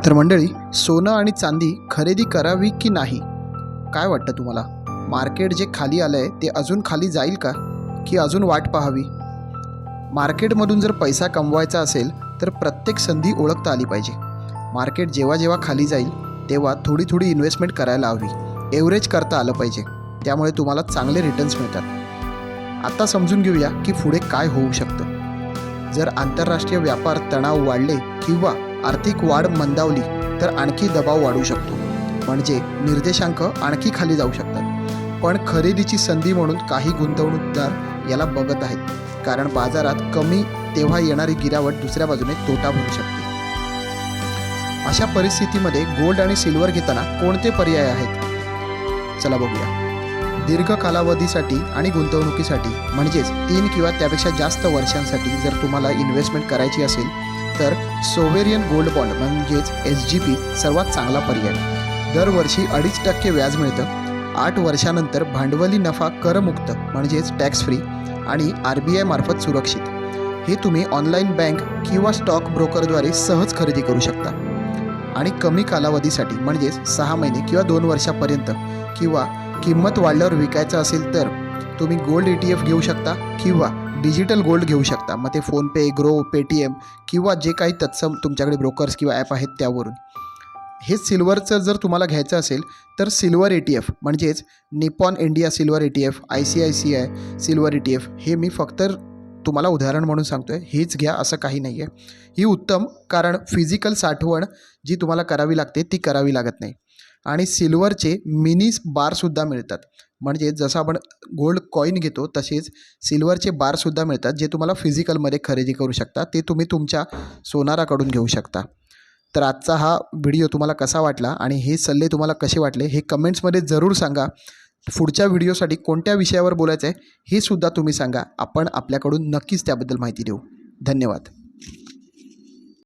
तर मंडळी, सोनं आणि चांदी खरेदी करावी की नाही? काय वाटतं तुम्हाला? मार्केट जे खाली आलं आहे ते अजून खाली जाईल का, की अजून वाट पाहावी? मार्केटमधून जर पैसा कमवायचा असेल तर प्रत्येक संधी ओळखता आली पाहिजे. मार्केट जेव्हा जेव्हा खाली जाईल तेव्हा थोडी थोडी इन्व्हेस्टमेंट करायला हवी. एव्हरेज करता आलं पाहिजे, त्यामुळे तुम्हाला चांगले रिटर्न्स मिळतात. आता समजून घेऊया की पुढे काय होऊ शकतं. जर आंतरराष्ट्रीय व्यापार तणाव वाढले किंवा आर्थिक वाढ मंदावली तर आणखी दबाव वाढू शकतो, म्हणजे निर्देशांक आणखी खाली जाऊ शकतात. पण खरेदीची संधी म्हणून काही गुंतवणूकदार याला बघत आहेत, कारण बाजारात कमी तेव्हा येणारी गिरावट दुसऱ्या बाजूने तोटा भरू शकते. अशा परिस्थितीमध्ये गोल्ड आणि सिल्वर घेताना कोणते पर्याय आहेत? चला बघूया. दीर्घ कालावधीसाठी आणि गुंतवणुकीसाठी, म्हणजेच 3 किंवा त्यापेक्षा जास्त वर्षांसाठी जर तुम्हाला इन्व्हेस्टमेंट करायची असेल तर सोव्हेरियन गोल्ड बॉन्ड म्हणजेच SGP सर्वात चांगला पर्याय. दरवर्षी 2.5% व्याज मिळतं. 8 वर्षानंतर भांडवली नफा करमुक्त म्हणजेच टॅक्स फ्री आणि RBI मार्फत सुरक्षित. हे तुम्ही ऑनलाईन बँक किंवा स्टॉक ब्रोकरद्वारे सहज खरेदी करू शकता. आणि कमी कालावधीसाठी म्हणजेच 6 महिने किंवा 2 वर्षापर्यंत, किंवा किंमत वाढल्यावर विकायचं असेल तर तुम्ही गोल्ड ETF घेऊ शकता किंवा डिजिटल गोल्ड घेऊ शकता. मग ते फोनपे, ग्रो, पेटीएम किंवा जे काही तत्सम तुमच्याकडे ब्रोकर्स किंवा ॲप आहेत त्यावरून. हे सिल्वरचं जर तुम्हाला घ्यायचं असेल तर सिल्वर ETF म्हणजेच Nippon India silver ETF, ICICI silver ETF, हे मी फक्त तुम्हाला उदाहरण म्हणून सांगतो आहे. हेच घ्या असं काही नाही आहे. ही उत्तम, कारण फिजिकल साठवण जी तुम्हाला करावी लागते ती करावी लागत नाही. आणि सिल्वरचे मिनी बारसुद्धा मिळतात, म्हणजे जसं आपण गोल्ड कॉईन घेतो तसेच सिल्वरचे बारसुद्धा मिळतात, जे तुम्हाला फिजिकलमध्ये खरेदी करू शकता. ते तुम्ही तुमच्या सोनाराकडून घेऊ शकता. तर आजचा हा व्हिडिओ तुम्हाला कसा वाटला आणि हे सल्ले तुम्हाला कसे वाटले हे कमेंट्समध्ये जरूर सांगा. पुढच्या व्हिडिओसाठी कोणत्या विषयावर बोलायचं आहे हे सुद्धा तुम्ही सांगा. आपण आपल्याकडून नक्कीच त्याबद्दल माहिती देऊ. धन्यवाद.